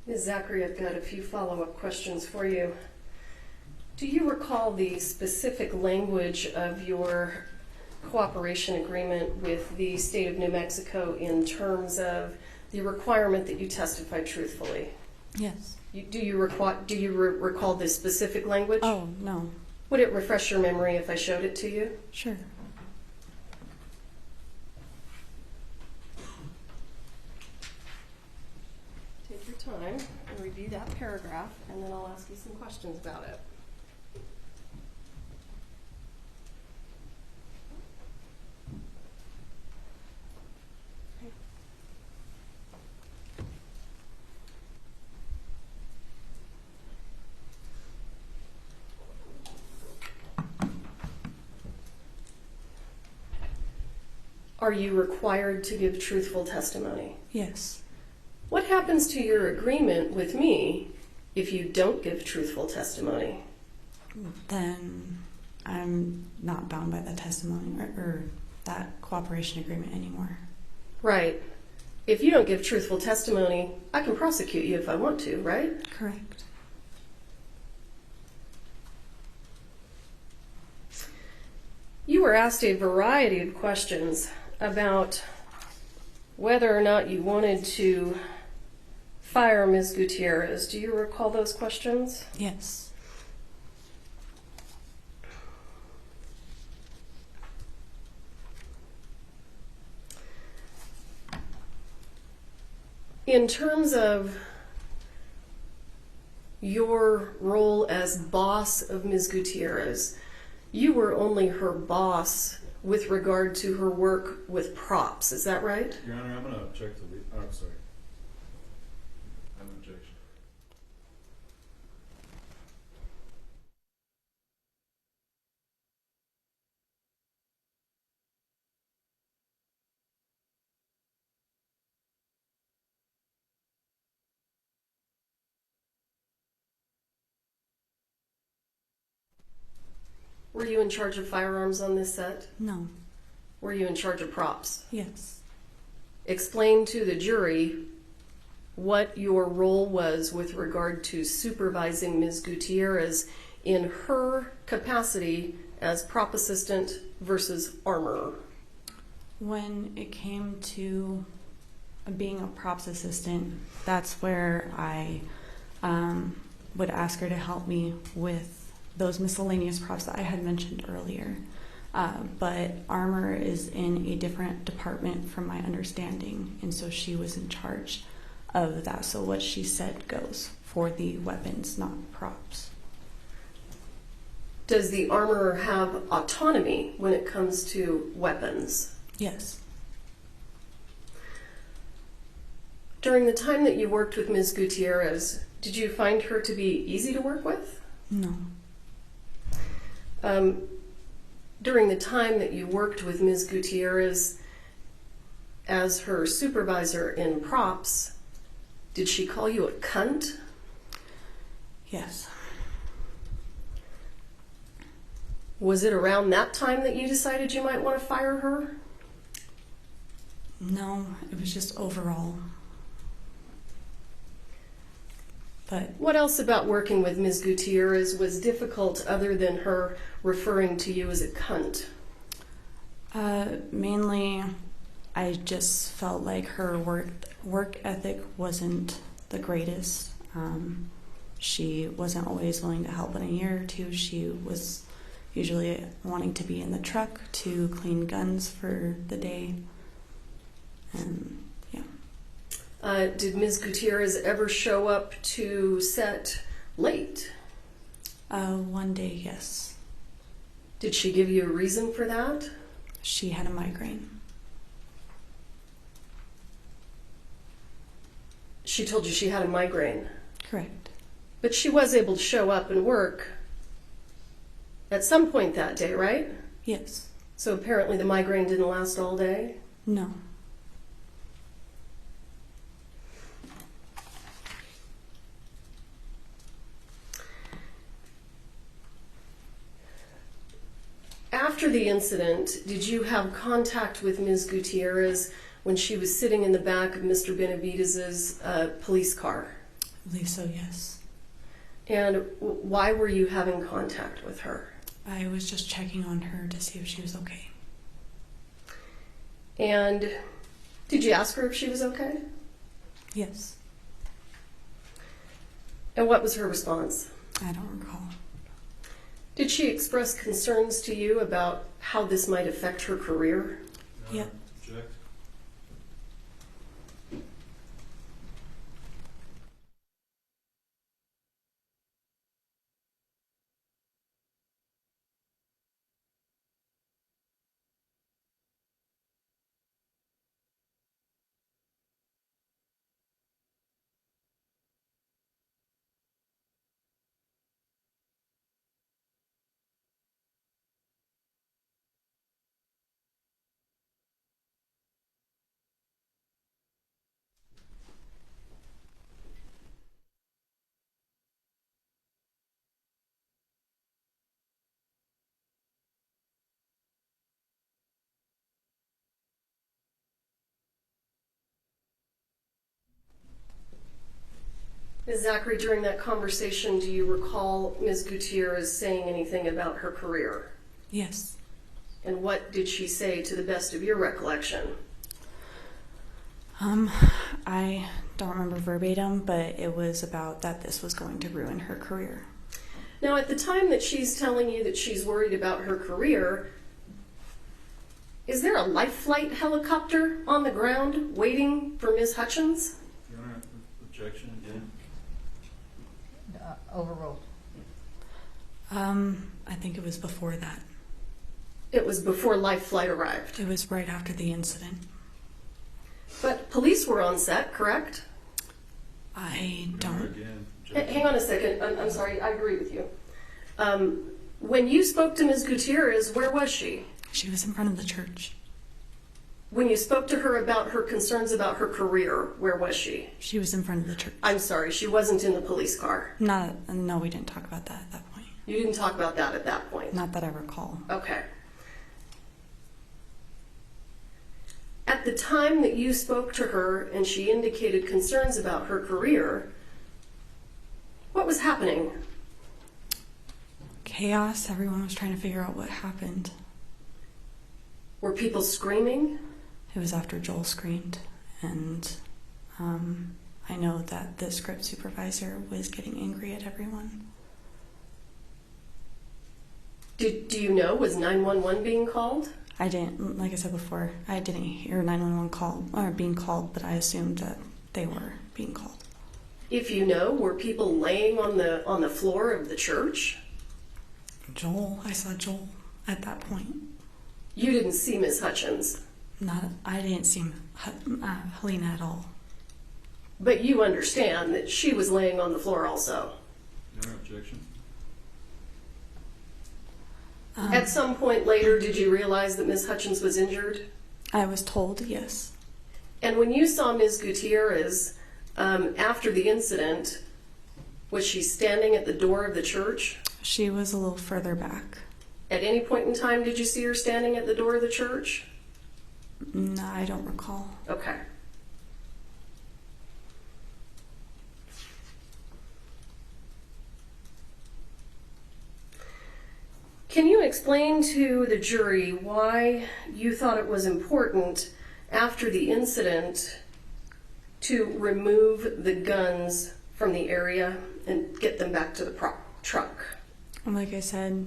Ms. Zachary, I've got a few follow-up questions for you. Do you recall the specific language of your cooperation agreement with the state of New Mexico in terms of the requirement that you testify truthfully? Yes. Do you recall the specific language? Oh, no. Would it refresh your memory if I showed it to you? Sure. Take your time and review that paragraph, and then I'll ask you some questions about it. Are you required to give truthful testimony? Yes. What happens to your agreement with me if you don't give truthful testimony? Then I'm not bound by that testimony or that cooperation agreement anymore. Right. If you don't give truthful testimony, I can prosecute you if I want to, right? Correct. You were asked a variety of questions about whether or not you wanted to fire Ms. Gutierrez. Do you recall those questions? Yes. In terms of your role as boss of Ms. Gutierrez, you were only her boss with regard to her work with props. Is that right? Your Honor, I'm going to object to the... Oh, I'm sorry. I have an objection. Were you in charge of firearms on this set? No. Were you in charge of props? Yes. Explain to the jury what your role was with regard to supervising Ms. Gutierrez in her capacity as prop assistant versus armorer. When it came to being a props assistant, that's where I would ask her to help me with those miscellaneous props that I had mentioned earlier. But armor is in a different department from my understanding, and so she was in charge of that. So what she said goes for the weapons, not props. Does the armorer have autonomy when it comes to weapons? Yes. During the time that you worked with Ms. Gutierrez, did you find her to be easy to work with? No. During the time that you worked with Ms. Gutierrez as her supervisor in props, did she call you a cunt? Yes. Was it around that time that you decided you might want to fire her? No, it was just overall. But What else about working with Ms. Gutierrez was difficult other than her referring to you as a cunt? mainly, I just felt like her work ethic wasn't the greatest. She wasn't always willing to help in a year or two. She was usually wanting to be in the truck to clean guns for the day. And yeah. Did Ms. Gutierrez ever show up to set late? One day, yes. Did she give you a reason for that? She had a migraine. She told you she had a migraine. Correct. But she was able to show up and work at some point that day, right? Yes. So apparently the migraine didn't last all day? No. After the incident, did you have contact with Ms. Gutierrez when she was sitting in the back of Mr. Benavidez's police car? believe so, yes. And why were you having contact with her? I was just checking on her to see if she was okay. And did you ask her if she was okay? Yes. And what was her response? I don't recall. Did she express concerns to you about how this might affect her career? Your Yeah. Honor, object. Ms. Zachary, during that conversation, do you recall Ms. Gutierrez saying anything about her career? Yes. And what did she say to the best of your recollection? I don't remember verbatim, but it was about that this was going to ruin her career. Now, at the time that she's telling you that she's worried about her career, is there a life flight helicopter on the ground waiting for Ms. Hutchins? Your Honor, objection again. Overruled. I think it was before that. It was before life flight arrived. It was right after the incident. But police were on set, correct? I Your Honor, don't. again. Hang on a second. I'm sorry. I agree with you. When you spoke to Ms. Gutierrez, where was she? She was in front of the church. When you spoke to her about her concerns about her career, where was she? She was in front of the church. I'm sorry, she wasn't in the police car. No, we didn't talk about that at that point. You didn't talk about that at that point. Not that I recall. Okay. At the time that you spoke to her and she indicated concerns about her career, what was happening? Chaos. Everyone was trying to figure out what happened. Were people screaming? It was after Joel screamed, and I know that the script supervisor was getting angry at everyone. Do you know, was 911 being called? I didn't, like I said before, I didn't hear 911 call or being called, but I assumed that they were being called. If you know, were people laying on the floor of the church? I saw Joel at that point. You didn't see Miss Hutchins, I didn't see Helena at all. but you understand that she was laying on the floor also. Your Honor, objection. At some point later, did you realize that Miss Hutchins was injured? I was told, yes. And when you saw Ms. Gutierrez after the incident, was she standing at the door of the church? She was a little further back. At any point in time, did you see her standing at the door of the church? No, I don't recall. Okay. Can you explain to the jury why you thought it was important after the incident to remove the guns from the area and get them back to the truck? Like I said,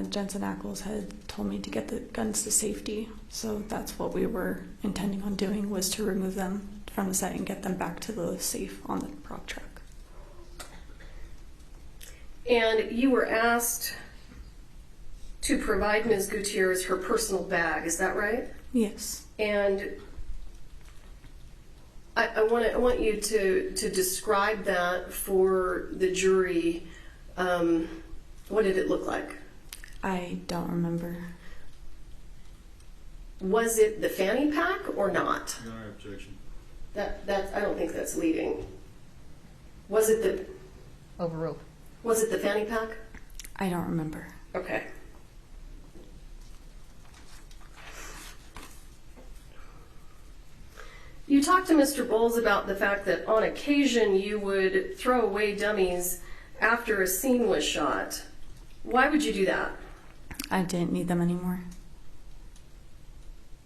Jensen Ackles had told me to get the guns to safety, so that's what we were intending on doing, was to remove them from the site and get them back to the safe on the prop truck. And you were asked to provide Ms. Gutierrez her personal bag, is that right? Yes. And I want you to describe that for the jury. What did it look like? I don't remember. Was it the fanny pack or not? Your Honor, objection. That I don't think that's leading. Was it the Overruled. fanny pack? I don't remember. Okay. You You talked to Mr. Bowles about the fact that on occasion you would throw away dummies after a scene was shot. Why would you do that? I didn't need them anymore.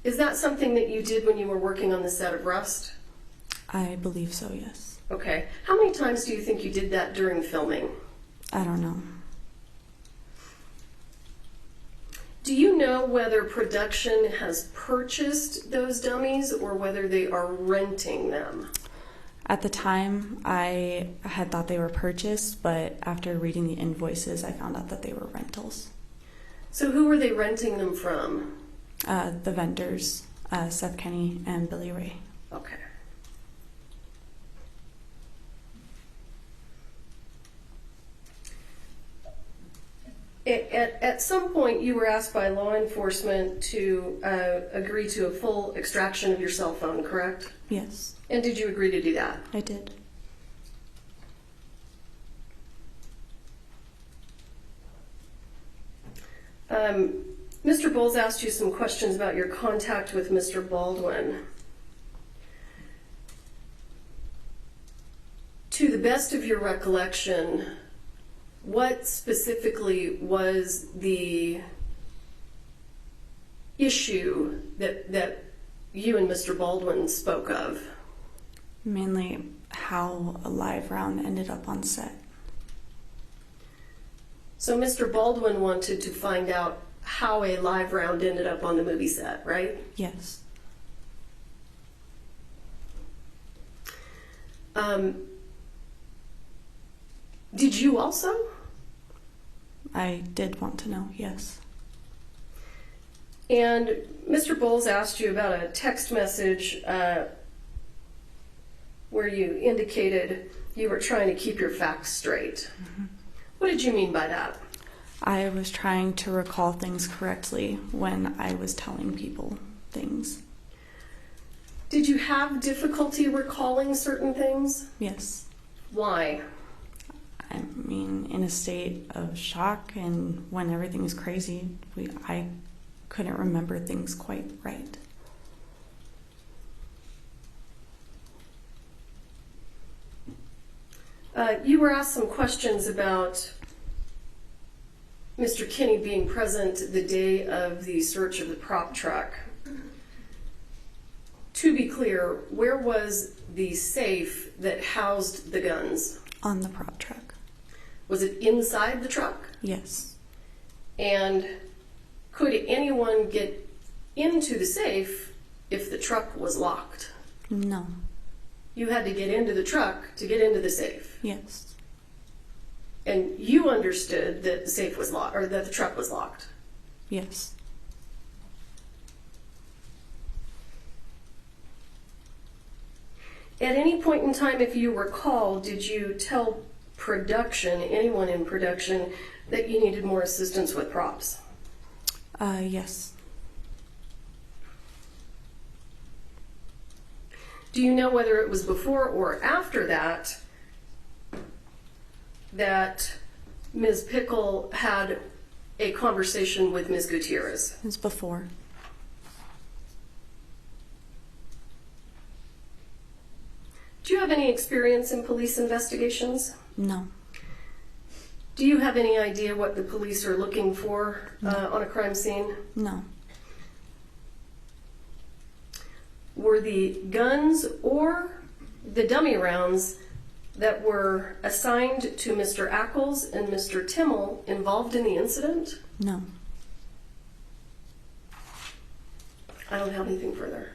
Is that something that you did when you were working on the set of Rust? I believe so, yes. Okay. How many times do you think you did that during filming? I don't know. Do you know whether production has purchased those dummies or whether they are renting them? At the time, I had thought they were purchased, but after reading the invoices, I found out that they were rentals. So who were they renting them from? The vendors, Seth Kenny and Billy Ray. Okay. At some point, you were asked by law enforcement to agree to a full extraction of your cell phone, correct? Yes, And did you agree to do that? I did. Mr. Bowles asked you some questions about your contact with Mr. Baldwin. To the best of your recollection, what specifically was the issue that you and Mr. Baldwin spoke of? Mainly how a live round ended up on set. So Mr. Baldwin wanted to find out how a live round ended up on the movie set, right? Yes. Did you also? I did want to know, yes. And Mr. Bowles asked you about a text message where you indicated you were trying to keep your facts straight. Mm-hmm. What did you mean by that? I was trying to recall things correctly when I was telling people things. Did you have difficulty recalling certain things? Yes. Why? I mean, in a state of shock and when everything was crazy, I couldn't remember things quite right. You were asked some questions about Mr. Kinney being present the day of the search of the prop truck. To be clear, where was the safe that housed the guns? On the prop truck. Was it inside the truck? Yes. And could anyone get into the safe if the truck was locked? No. You had to get into the truck to get into the safe. Yes. And you understood that the safe was locked, or that the truck was locked. Yes. At any point in time, if you recall, did you tell production, anyone in production, that you needed more assistance with props? Yes. Do you know whether it was before or after that Ms. Pickle had a conversation with Ms. Gutierrez? It was before. Do you have any experience in police investigations? No. Do you have any idea what the police are looking for on a crime scene? No. Were the guns or the dummy rounds that were assigned to Mr. Ackles and Mr. Timmel involved in the incident? No. I don't have anything further.